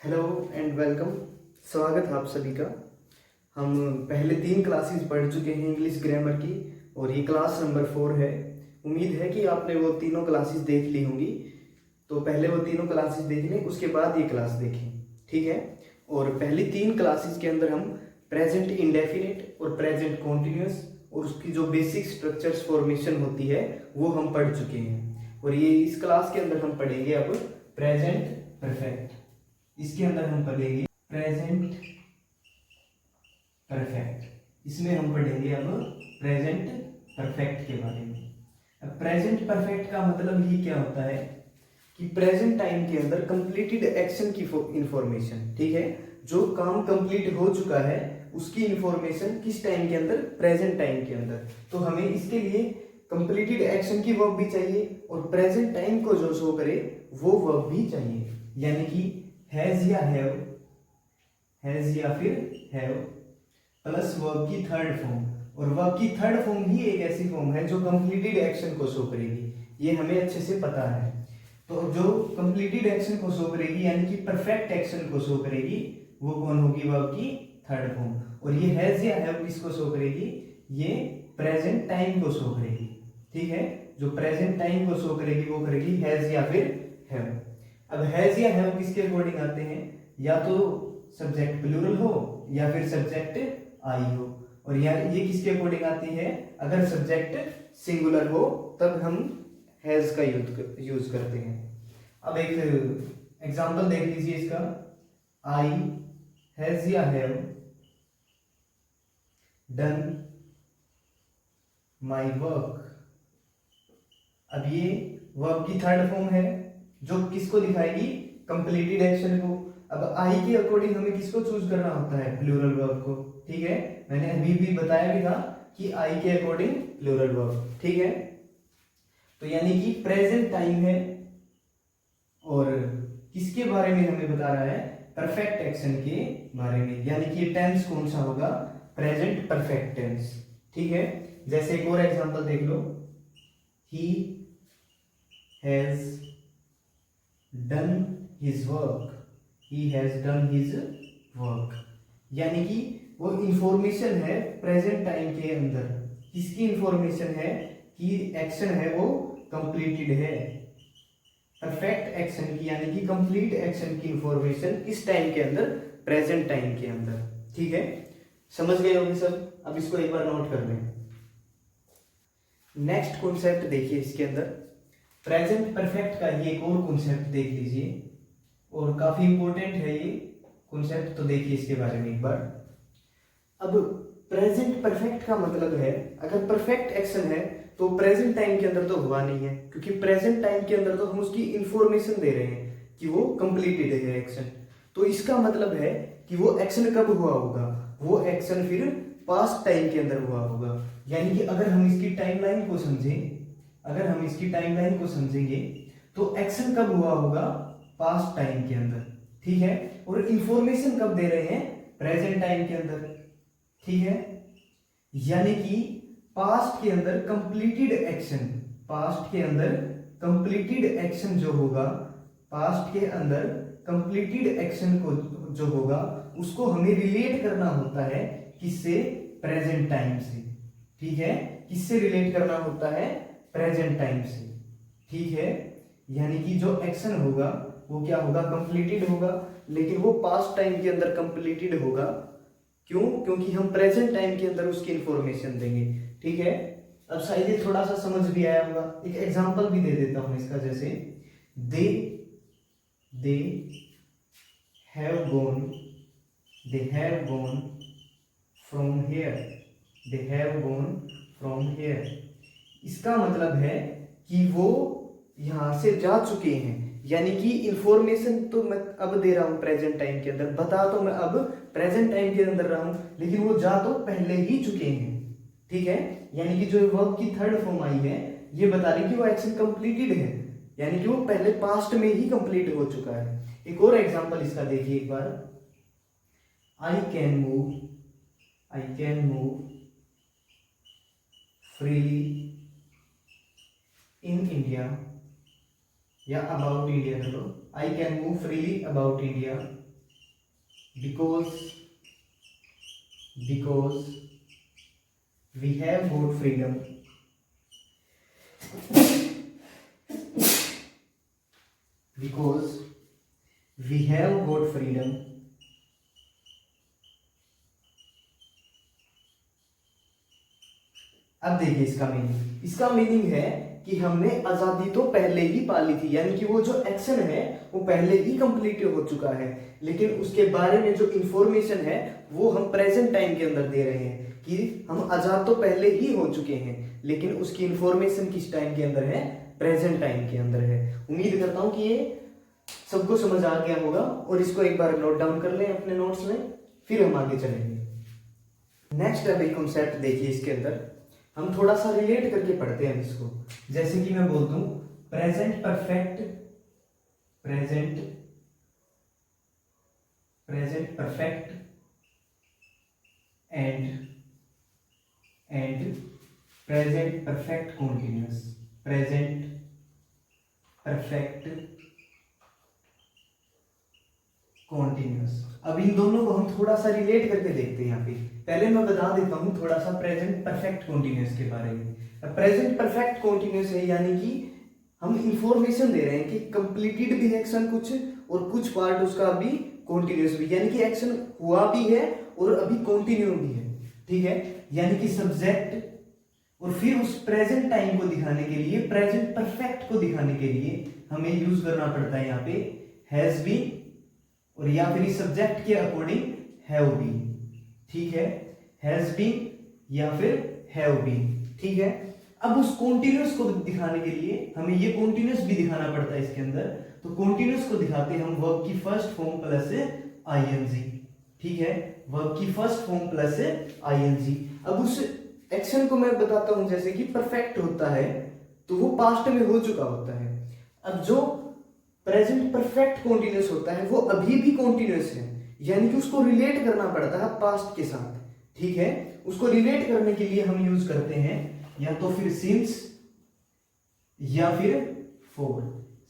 Hello and welcome. स्वागत है आप सभी का। हम पहले 3 क्लासेस पढ़ चुके हैं इंग्लिश ग्रामर की और ये क्लास नंबर 4 है। उम्मीद है कि आपने वो तीनों क्लासेस देख ली होंगी। तो पहले वो तीनों क्लासेस देख लें, उसके बाद ये क्लास देखें, ठीक है। और पहली 3 क्लासेस के अंदर हम प्रेजेंट इंडेफिनिट और प्रेजेंट कॉन्टिन्यूस और उसकी जो बेसिक स्ट्रक्चर्स फॉर्मेशन होती है वो हम पढ़ चुके हैं। और ये इस क्लास के अंदर हम पढ़ेंगे अब प्रेजेंट परफेक्ट। इसके अंदर हम पढ़ेंगे प्रेजेंट परफेक्ट। इसमें हम पढ़ेंगे अब प्रेजेंट परफेक्ट के बारे में। अब प्रेजेंट परफेक्ट का मतलब ही क्या होता है कि प्रेजेंट टाइम के अंदर कंप्लीटेड एक्शन की इंफॉर्मेशन, ठीक है, जो काम कंप्लीट हो चुका है उसकी इंफॉर्मेशन किस टाइम के अंदर, प्रेजेंट टाइम के अंदर। तो हमें इसके लिए कंप्लीटेड एक्शन की वर्ब भी चाहिए और प्रेजेंट टाइम को जो शो करे वो वर्ब भी चाहिए, यानी कि हैज या हैव, हैज या फिर हैव प्लस वर्ब की थर्ड फॉर्म। और वर्ब की थर्ड फॉर्म भी एक ऐसी फॉर्म है जो कंप्लीटेड एक्शन को शो करेगी, ये हमें अच्छे से पता है। तो जो कंप्लीटेड एक्शन को शो करेगी यानी कि परफेक्ट एक्शन को शो करेगी वो कौन होगी, वर्ब की थर्ड फॉर्म। और ये हैज या हैव किसको शो करेगी, ये प्रेजेंट टाइम को शो करेगी, ठीक है। जो प्रेजेंट टाइम को शो करेगी वो करेगी हैज या फिर हैव। अब हैज या हैव किसके अकॉर्डिंग आते हैं, या तो सब्जेक्ट प्लूरल हो या फिर सब्जेक्ट आई हो। और ये किसके अकॉर्डिंग आती है, अगर सब्जेक्ट सिंगुलर हो तब हम हैज का यूज करते हैं। अब एक एग्जांपल देख लीजिए इसका, आई हैज या हैव डन माई वर्क। अब ये वर्ब की थर्ड फॉर्म है जो किसको दिखाएगी, कंप्लीटेड एक्शन को। अब आई के अकॉर्डिंग हमें किसको चूज करना होता है, प्लूरल वर्ब को, ठीक है। मैंने अभी भी बताया भी था कि आई के अकॉर्डिंग प्लूरल वर्ब, ठीक है। तो यानी कि प्रेजेंट टाइम है और किसके बारे में हमें बता रहा है, परफेक्ट एक्शन के बारे में, यानी कि टेंस कौन सा होगा, प्रेजेंट परफेक्ट टेंस, ठीक है। जैसे एक और एग्जांपल देख लो, he has done his work, he has done his work, यानी कि वो इंफॉर्मेशन है प्रेजेंट टाइम के अंदर, किसकी इंफॉर्मेशन है कि एक्शन है वो कंप्लीटेड है, परफेक्ट एक्शन की, यानी कि कंप्लीट एक्शन की इंफॉर्मेशन किस टाइम के अंदर, प्रेजेंट टाइम के अंदर, ठीक है। समझ गए होंगे सब। अब इसको एक बार नोट कर लें। नेक्स्ट कॉन्सेप्ट देखिए इसके अंदर, प्रेजेंट परफेक्ट का ये एक और कॉन्सेप्ट देख लीजिए और काफी इंपॉर्टेंट है ये कॉन्सेप्ट, तो देखिए इसके बारे में एक बार। अब प्रेजेंट परफेक्ट का मतलब है अगर परफेक्ट एक्शन है तो प्रेजेंट टाइम के अंदर तो हुआ नहीं है, क्योंकि प्रेजेंट टाइम के अंदर तो हम उसकी इंफॉर्मेशन दे रहे हैं कि वो कंप्लीटेड है एक्शन। तो इसका मतलब है कि वो एक्शन कब हुआ होगा, वो एक्शन फिर पास्ट टाइम के अंदर हुआ होगा। यानी कि अगर हम इसकी टाइमलाइन को समझें, अगर हम इसकी टाइमलाइन को समझेंगे तो एक्शन कब हुआ होगा, पास्ट टाइम के अंदर, ठीक है। और इंफॉर्मेशन कब दे रहे हैं, प्रेजेंट टाइम के अंदर, ठीक है। यानी कि पास्ट के अंदर कंप्लीटेड एक्शन, पास्ट के अंदर कंप्लीटेड एक्शन जो होगा, पास्ट के अंदर कंप्लीटेड एक्शन को जो होगा उसको हमें रिलेट करना होता है किससे, प्रेजेंट टाइम से, ठीक है। किससे रिलेट करना होता है, प्रेजेंट टाइम से, ठीक है। यानी कि जो एक्शन होगा वो क्या होगा, कंप्लीटेड होगा, लेकिन वो पास्ट टाइम के अंदर कंप्लीटेड होगा। क्यों, क्योंकि हम प्रेजेंट टाइम के अंदर उसकी इंफॉर्मेशन देंगे, ठीक है। अब शायद ये थोड़ा सा समझ भी आया होगा, एक एग्जांपल भी दे देता हूं इसका। जैसे they they have gone, they have gone from here, they have gone from here. इसका मतलब है कि वो यहां से जा चुके हैं, यानी कि इंफॉर्मेशन तो मैं अब दे रहा हूं प्रेजेंट टाइम के अंदर, बता तो मैं अब प्रेजेंट टाइम के अंदर रहा हूं, लेकिन वो जा तो पहले ही चुके हैं, ठीक है। यानी कि जो वर्ब की थर्ड फॉर्म आई है ये बता रही कि वो एक्शन कंप्लीटेड है, यानी कि वो पहले पास्ट में ही कंप्लीट हो चुका है। एक और एग्जांपल इसका देखिए एक बार, I can move, I can move freely in India, या अबाउट इंडिया कर लो, I can move freely about India because we have got freedom, because we have got freedom, अब देखिए इसका मीनिंग है कि हमने आजादी तो पहले ही पाली थी, यानी कि वो जो एक्शन है वो पहले ही कंप्लीट हो चुका है, लेकिन उसके बारे में जो इंफॉर्मेशन है वो हम प्रेजेंट टाइम के अंदर दे रहे हैं कि हम आजाद तो पहले ही हो चुके हैं, लेकिन उसकी इंफॉर्मेशन किस टाइम के अंदर है, प्रेजेंट टाइम के अंदर है। उम्मीद करता हूं कि ये सबको समझ आ गया होगा, और इसको एक बार नोट डाउन कर लें अपने नोट्स में, फिर हम आगे चलेंगे। नेक्स्ट अभी कॉन्सेप्ट देखिए, इसके अंदर हम थोड़ा सा रिलेट करके पढ़ते हैं इसको। जैसे कि मैं बोल दूं present perfect and present perfect continuous, present perfect continuous. अब इन दोनों को हम थोड़ा सा रिलेट करके देखते हैं। यहाँ पे पहले मैं बता देता हूं थोड़ा सा प्रेजेंट परफेक्ट कॉन्टिन्यूअस के बारे में। प्रेजेंट परफेक्ट कॉन्टिन्यूअस है यानी कि हम इंफॉर्मेशन दे रहे हैं कि कंप्लीटेड भी एक्शन कुछ, और कुछ पार्ट उसका अभी कॉन्टिन्यूअस भी, यानी कि एक्शन हुआ भी है और अभी कंटिन्यू भी है। ठीक है, यानी कि सब्जेक्ट और फिर उस प्रेजेंट टाइम को दिखाने के लिए, प्रेजेंट परफेक्ट को दिखाने के लिए हमें यूज करना पड़ता है यहाँ पे हैज बीन, और या फिर इस सब्जेक्ट के अकॉर्डिंग हैव बीन। ठीक है, हैज बीन या फिर हैव बीन। ठीक है, अब उस कॉन्टिन्यूअस को दिखाने के लिए हमें ये कॉन्टिन्यूअस भी दिखाना पड़ता है इसके अंदर। तो कॉन्टिन्यूअस को दिखाते हैं हम वर्ब की फर्स्ट फॉर्म प्लस आईएनजी। ठीक है, वर्ब की फर्स्ट फॉर्म प्लस आईएनजी। अब उस एक्शन को मैं बताता हूं, जैसे कि परफेक्ट होता है तो वो पास्ट में हो चुका होता है। अब जो प्रेजेंट परफेक्ट कॉन्टिन्यूअस होता है वो अभी भी कॉन्टिन्यूअस है, यानी कि उसको रिलेट करना पड़ता है पास्ट के साथ। ठीक है, उसको रिलेट करने के लिए हम यूज करते हैं या तो फिर सिंस या फिर फोर,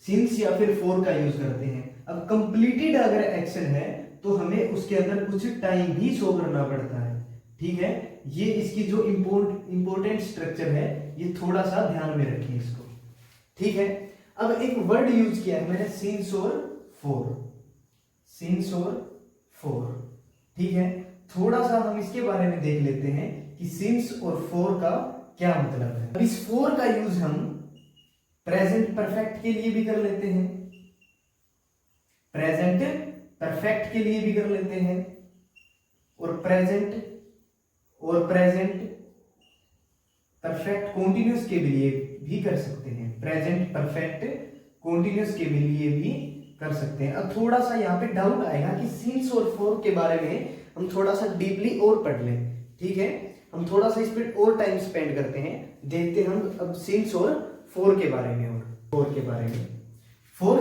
सिंस या फिर फोर का यूज करते हैं। अब कंप्लीटेड अगर एक्शन है तो हमें उसके अंदर कुछ टाइम भी शो करना पड़ता है। ठीक है, ये इसकी जो इंपोर्टेंट स्ट्रक्चर है, ये थोड़ा सा ध्यान में रखिए इसको। ठीक है, अब एक वर्ड यूज किया है मैंने, सिंस और फोर, सिंस और फोर। ठीक है, थोड़ा सा हम इसके बारे में देख लेते हैं कि सिंस और फोर का क्या मतलब है। अब इस फोर का यूज हम प्रेजेंट परफेक्ट के लिए भी कर लेते हैं, प्रेजेंट परफेक्ट के लिए भी कर लेते हैं, और प्रेजेंट परफेक्ट कॉन्टिन्यूअस के लिए भी कर सकते हैं, प्रेजेंट परफेक्ट कॉन्टिन्यूअस के लिए भी कर सकते हैं। अब थोड़ा सा यहाँ पे डाउट आएगा कि सिंस और फोर के बारे में हम थोड़ा सा डीपली और पढ़ लें। ठीक है, हम थोड़ा सा इस पे और टाइम स्पेंड करते हैं, देखते हैं हम अब सिंस और फोर के बारे में। और फोर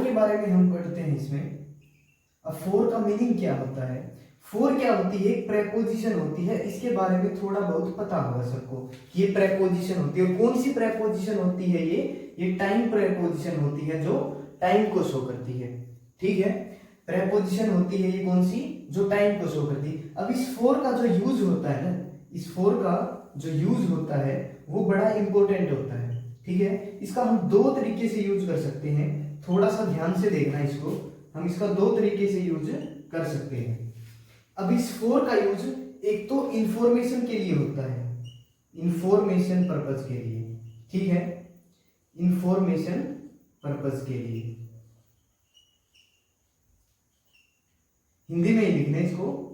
के बारे में हम पढ़ते हैं इसमें। अब फोर का मीनिंग क्या होता है, फोर क्या होती है, एक प्रेपोजिशन होती है। इसके बारे में थोड़ा बहुत पता होगा सबको, ये प्रेपोजिशन होती है। और कौन सी प्रेपोजिशन होती है, ये टाइम प्रेपोजिशन होती है जो टाइम को शो करती है। ठीक है, प्रेपोजिशन होती है ये कौन सी, जो टाइम को शो करती है। अब इस फोर का जो यूज होता है ना, इस फोर का जो यूज होता है वो बड़ा इंपॉर्टेंट होता है। ठीक है, इसका हम दो तरीके से यूज कर सकते हैं, थोड़ा सा ध्यान से देखना इसको। हम इसका दो तरीके से यूज कर सकते हैं। अब इस फोर का यूज एक तो इंफॉर्मेशन के लिए होता है, इंफॉर्मेशन पर्पस के लिए। ठीक है, इंफॉर्मेशन पर्पस के लिए, हिंदी में ही लिखना है इसको,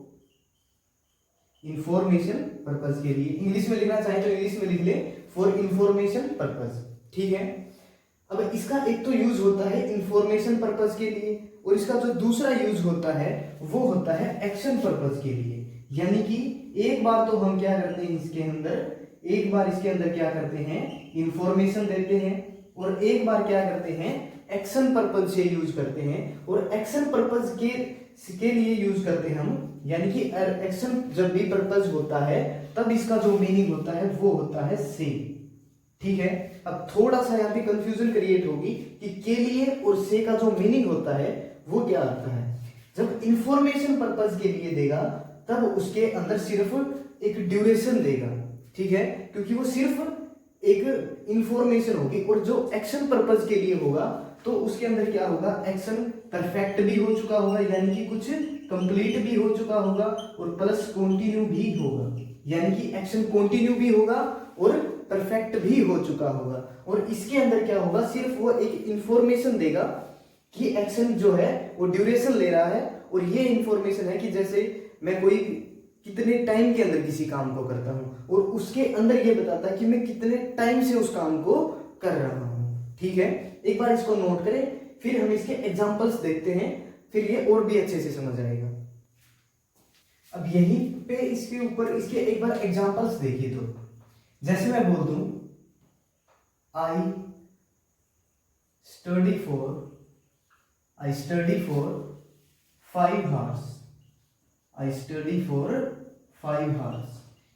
इंफॉर्मेशन पर्पस के लिए। इंग्लिश में लिखना चाहे तो इंग्लिश में लिख ले, फॉर इंफॉर्मेशन पर्पस। ठीक है, अब इसका एक तो यूज होता है इंफॉर्मेशन पर्पस के लिए, और इसका जो दूसरा यूज होता है वो होता है एक्शन पर्पस के लिए। यानी कि एक बार तो हम क्या करते हैं इसके अंदर, एक बार इसके अंदर क्या करते हैं, इंफॉर्मेशन देते हैं, और एक बार क्या करते हैं, एक्शन पर्पस से यूज करते हैं। और एक्शन पर्पस के लिए यूज करते हैं हम, यानी कि एक्शन जब भी पर्पस होता है तब इसका जो मीनिंग होता है वो होता है से। ठीक है, अब थोड़ा सा यहाँ पे कंफ्यूजन क्रिएट होगी कि के लिए और से का जो मीनिंग होता है वो क्या होता है। जब इंफॉर्मेशन पर्पज के लिए देगा तब उसके अंदर सिर्फ एक ड्यूरेशन देगा, ठीक है, क्योंकि वो सिर्फ एक इंफॉर्मेशन होगी। और जो एक्शन पर्पज के लिए होगा तो उसके अंदर क्या होगा, एक्शन परफेक्ट भी हो चुका होगा, यानी कि कुछ कंप्लीट भी हो चुका होगा, और प्लस कंटिन्यू भी होगा, यानी कि एक्शन कंटिन्यू भी होगा और परफेक्ट भी हो चुका होगा। और इसके अंदर क्या होगा, सिर्फ वो एक इंफॉर्मेशन देगा कि एक्शन जो है वो ड्यूरेशन ले रहा है, और ये इंफॉर्मेशन है कि जैसे मैं कोई कितने टाइम के अंदर किसी काम को करता हूं, और उसके अंदर ये बताता है कि मैं कितने टाइम से उस काम को कर रहा हूं, ठीक है। एक बार इसको नोट करें, फिर हम इसके एग्जांपल्स देखते हैं, फिर ये और भी अच्छे से समझ आएगा। अब यहीं पे इसके ऊपर इसके एक बार एग्जांपल्स देखिए। तो जैसे मैं बोल दूं I study for 5 hours, I study for 5 hours।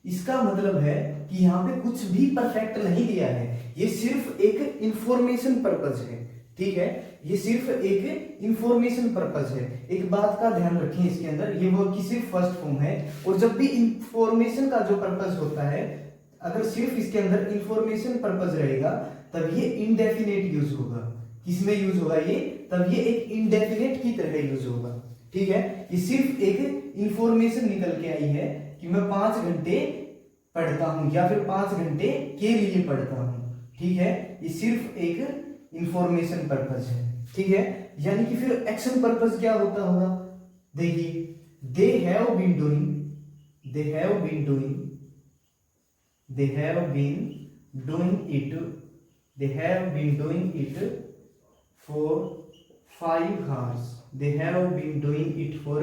इसका मतलब है कि यहां पे कुछ भी परफेक्ट नहीं दिया है, ये सिर्फ एक इंफॉर्मेशन पर्पज है, ठीक है, ये सिर्फ एक इंफॉर्मेशन पर्पज है। एक बात का ध्यान रखें इसके अंदर, ये वर्ब की सिर्फ फर्स्ट फॉर्म है, और जब भी इंफॉर्मेशन का जो पर्पज होता है, अगर सिर्फ इसके अंदर इंफॉर्मेशन पर्पज रहेगा तब ये इंडेफिनेट यूज होगा। किसमें यूज होगा ये, तब ये एक इंडेफिनेट की तरह यूज होगा, ठीक है। ये सिर्फ एक इंफॉर्मेशन निकल के आई है कि मैं 5 घंटे पढ़ता हूं या फिर 5 घंटे के लिए पढ़ता हूं, ठीक है, ये सिर्फ एक इंफॉर्मेशन पर्पज है, ठीक है। यानी कि फिर एक्शन पर्पज क्या होता होगा, देखिए they have been doing it for 5 hours, they have been doing it for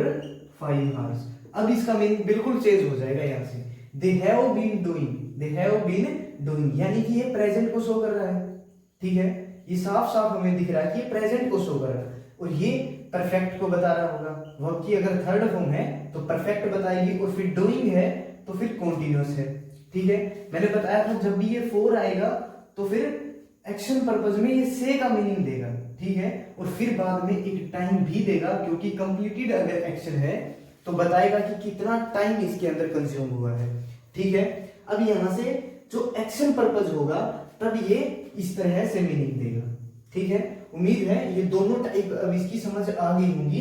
5 hours। अब इसका मीनिंग बिल्कुल चेंज हो जाएगा यहां से, they have been doing, यानी कि ये प्रेजेंट को शो कर रहा है, ठीक है, ये साफ साफ हमें दिख रहा है कि ये प्रेजेंट को शो कर रहा है, और ये परफेक्ट को बता रहा होगा। वर्ब की अगर थर्ड फॉर्म है तो परफेक्ट बताएगी, और फिर डूइंग है तो फिर कॉन्टिन्यूअस है, ठीक है। मैंने बताया था जब भी ये 4 आएगा तो फिर एक्शन पर्पज में ये से का मीनिंग देगा, ठीक है, और फिर बाद में एक टाइम भी देगा, क्योंकि कंप्लीटेड अगर एक्शन है तो बताएगा कि कितना टाइम इसके अंदर कंज्यूम हुआ है, ठीक है। अब यहां से जो एक्शन पर्पज होगा तब ये इस तरह से मीनिंग देगा, ठीक है। उम्मीद है ये दोनों टाइप अब इसकी समझ आ गई होंगी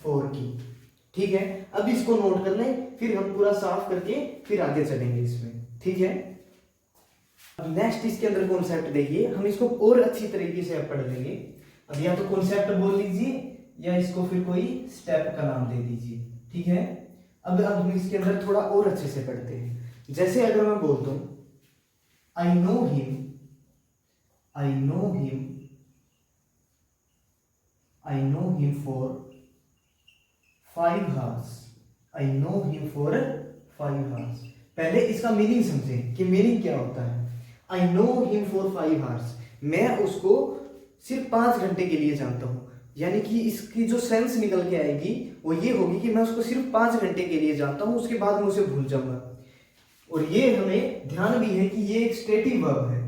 4 की, ठीक है। अब इसको नोट कर लें, फिर हम पूरा साफ करके फिर आगे चलेंगे इसमें, ठीक है। अब नेक्स्ट इसके अंदर कॉन्सेप्ट देखिए, हम इसको और अच्छी तरीके से अब पढ़ लेंगे। अब या तो कॉन्सेप्ट बोल लीजिए या इसको फिर कोई स्टेप का नाम दे दीजिए, ठीक है। अब हम इसके अंदर थोड़ा और अच्छे से पढ़ते हैं। जैसे अगर मैं बोलता हूं I know him for 5 hours, पहले इसका मीनिंग समझें कि मीनिंग क्या होता है। I know him for 5 hours, मैं उसको सिर्फ 5 घंटे के लिए जानता हूं, यानी कि इसकी जो सेंस निकल के आएगी वो ये होगी कि मैं उसको सिर्फ 5 घंटे के लिए जानता हूं, उसके बाद मैं उसे भूल जाऊंगा। और ये हमें ध्यान भी है कि ये एक स्टेटिव वर्ब है,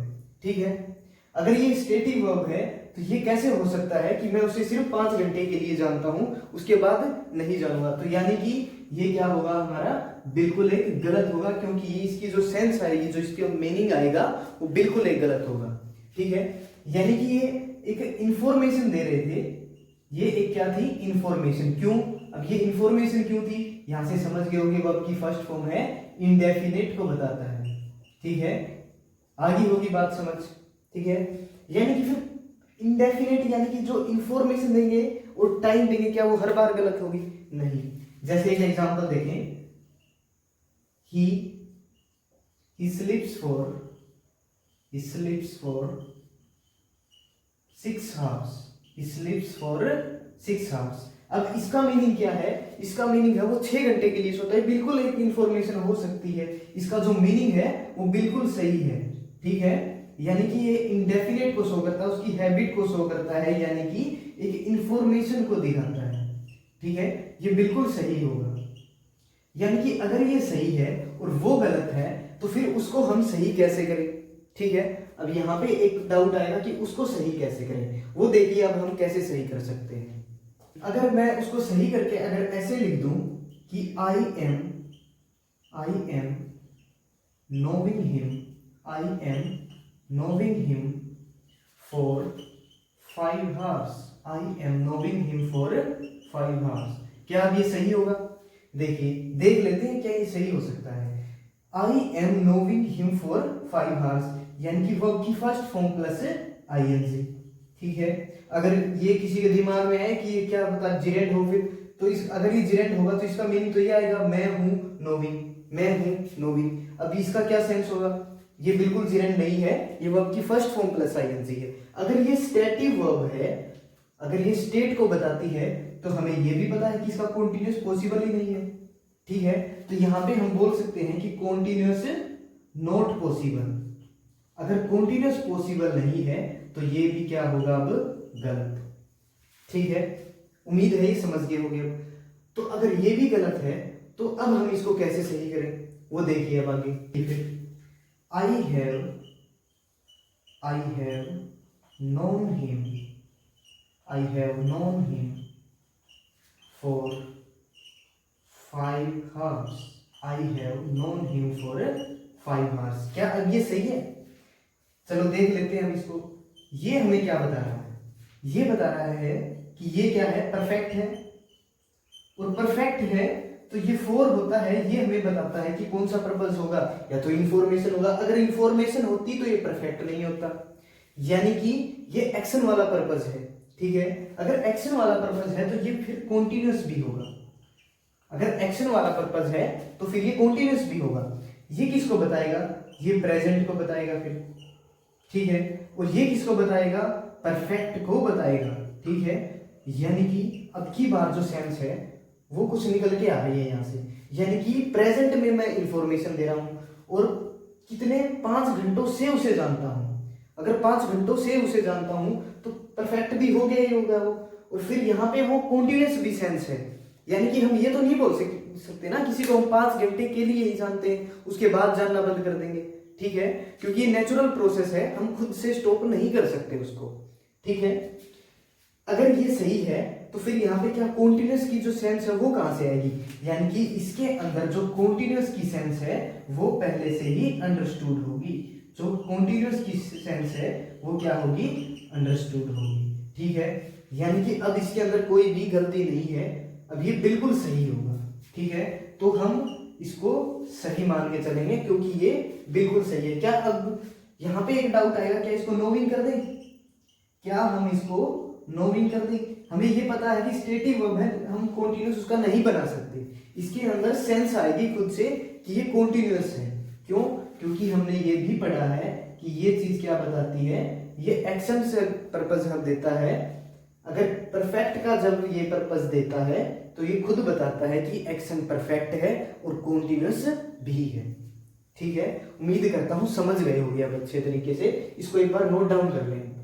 ठीक है। अगर ये स्टेटिव वर्ब है तो ये कैसे हो सकता है कि मैं उसे सिर्फ 5 घंटे के लिए जानता हूं, उसके बाद नहीं जानूंगा। तो यानी कि ये क्या होगा हमारा, बिल्कुल एक गलत होगा, क्योंकि ये इसकी जो सेंस आएगी, जो इसकी मीनिंग आएगा वो बिल्कुल एक गलत होगा, ठीक है। यानी कि ये एक इंफॉर्मेशन दे रहे थे, ये एक क्या थी, इंफॉर्मेशन। क्यों, अब ये इंफॉर्मेशन क्यों थी, यहां से समझ गए होंगे, वर्ब की फर्स्ट फॉर्म है, इंडेफिनिट को बताता है, ठीक है। आगे होगी बात समझ, ठीक है। यानी कि फिर इंडेफिनिट यानी कि जो इंफॉर्मेशन देंगे और टाइम देंगे, क्या वो हर बार गलत होगी, नहीं। जैसे एक एग्जांपल देखें, he sleeps for 6 hours। अब इसका मीनिंग क्या है, इसका मीनिंग है वो 6 घंटे के लिए सोता है, बिल्कुल एक इंफॉर्मेशन हो सकती है, इसका जो मीनिंग है वो बिल्कुल सही है, ठीक है। यानी कि ये इंडेफिनेट को शो करता है, उसकी हैबिट को शो करता है, यानी कि एक इंफॉर्मेशन को दिखाता है, ठीक है, ये बिल्कुल सही होगा। यानी कि अगर ये सही है और वो गलत है तो फिर उसको हम सही कैसे करें, ठीक है। अब यहाँ पे एक डाउट आएगा कि उसको सही कैसे करें, वो देखिए अब हम कैसे सही कर सकते हैं। अगर मैं उसको सही करके अगर ऐसे लिख दूं कि I am knowing him, I am knowing him for 5 hours, I am knowing him for 5 hours, क्या अब ये सही होगा? देखिए, देख लेते हैं क्या ये सही हो सकता है। I am knowing him for 5 hours यानी कि वर्ब की फर्स्ट फॉर्म प्लस ing, ठीक है। अगर ये किसी के दिमाग में है कि ये क्या बता जेरेंट हो, फिर तो इस अगर ये जेरेंट होगा तो इसका मीनिंग तो ये आएगा मैं हूं नोविंग। अब इसका क्या सेंस होगा? ये बिल्कुल जेरेंट नहीं है, ये वर्ब की फर्स्ट फॉर्म प्लस ing है। अगर ये स्टेटिव वर्ब है, अगर ये स्टेट को बताती है तो हमें ये भी पता है कि इसका कॉन्टिन्यूअस पॉसिबल ही नहीं है, ठीक है। तो यहां पे हम बोल सकते हैं कि कॉन्टिन्यूअस नॉट पॉसिबल। अगर कॉन्टिन्यूअस पॉसिबल नहीं है तो ये भी क्या होगा? अब गलत, ठीक है। उम्मीद है ये समझ गए होंगे। तो अगर ये भी गलत है तो अब हम इसको कैसे सही करें वो देखिए अब आगे। I have known him for 5 hours, I have known him for 5 hours, क्या अब ये सही है? चलो देख लेते हैं हम इसको। ये हमें क्या बता रहा है? ये बता रहा है कि ये क्या है? परफेक्ट है, और परफेक्ट है तो ये फोर होता है, ये हमें बताता है कि कौन सा पर्पस होगा, या तो इंफॉर्मेशन होगा। अगर इंफॉर्मेशन होती तो ये परफेक्ट नहीं होता, यानी कि ये एक्शन वाला पर्पस है, ठीक है। अगर एक्शन वाला पर्पस है तो ये फिर कॉन्टिन्यूअस भी होगा। अगर एक्शन वाला पर्पस है तो फिर ये कॉन्टिन्यूअस भी होगा। ये किसको बताएगा? ये प्रेजेंट को बताएगा फिर, ठीक है। और ये किसको बताएगा? परफेक्ट को बताएगा, ठीक है। यानी कि अब की बार जो सेंस है वो कुछ निकल के आ रही है यहाँ से, यानी कि प्रेजेंट में मैं इंफॉर्मेशन दे रहा हूं और कितने 5 घंटों से उसे जानता हूं। अगर 5 घंटों से उसे जानता हूं तो परफेक्ट भी हो गया ही होगा वो। और फिर यहाँ पे वो कॉन्टिन्यूअस भी सेंस है, यानी कि हम ये तो नहीं बोल सकते ना किसी को हम 5 घंटे के लिए ही जानते हैं उसके बाद जानना बंद कर देंगे, ठीक है, क्योंकि ये नेचुरल प्रोसेस है, हम खुद से स्टॉप नहीं कर सकते उसको, ठीक है। अगर ये सही है तो फिर यहाँ पे क्या कॉन्टिन्यूअस की जो सेंस है वो कहां से आएगी? यानी कि इसके अंदर जो कॉन्टिन्यूअस की सेंस है वो पहले से ही अंडरस्टूड होगी। जो कॉन्टिन्यूअस की सेंस है वो क्या होगी? अंडरस्टूड होगी, ठीक है। यानी कि अब इसके अंदर कोई भी गलती नहीं है, अब ये बिल्कुल सही होगा, ठीक है। तो हम इसको सही मान के चलेंगे क्योंकि ये बिल्कुल सही है। क्या अब यहाँ पे एक डाउट आएगा, क्या इसको नोविंग कर दें? क्या हम इसको नोविंग कर दें? हमें ये पता है कि स्टेटिव वर्ब है, हम कॉन्टिन्यूअस उसका नहीं बना सकते। इसके अंदर सेंस आएगी खुद से कि ये कॉन्टिन्यूअस है। क्यों? क्योंकि हमने ये भी पढ़ा है कि ये चीज क्या बताती है, ये एक्शन से पर्पस हम देता है। अगर परफेक्ट का जब ये पर्पस देता है तो ये खुद बताता है कि एक्शन परफेक्ट है और कॉन्टिन्यूअस भी है, ठीक है। उम्मीद करता हूं समझ गए होंगे आप अच्छे तरीके से। इसको एक बार नोट डाउन कर लें।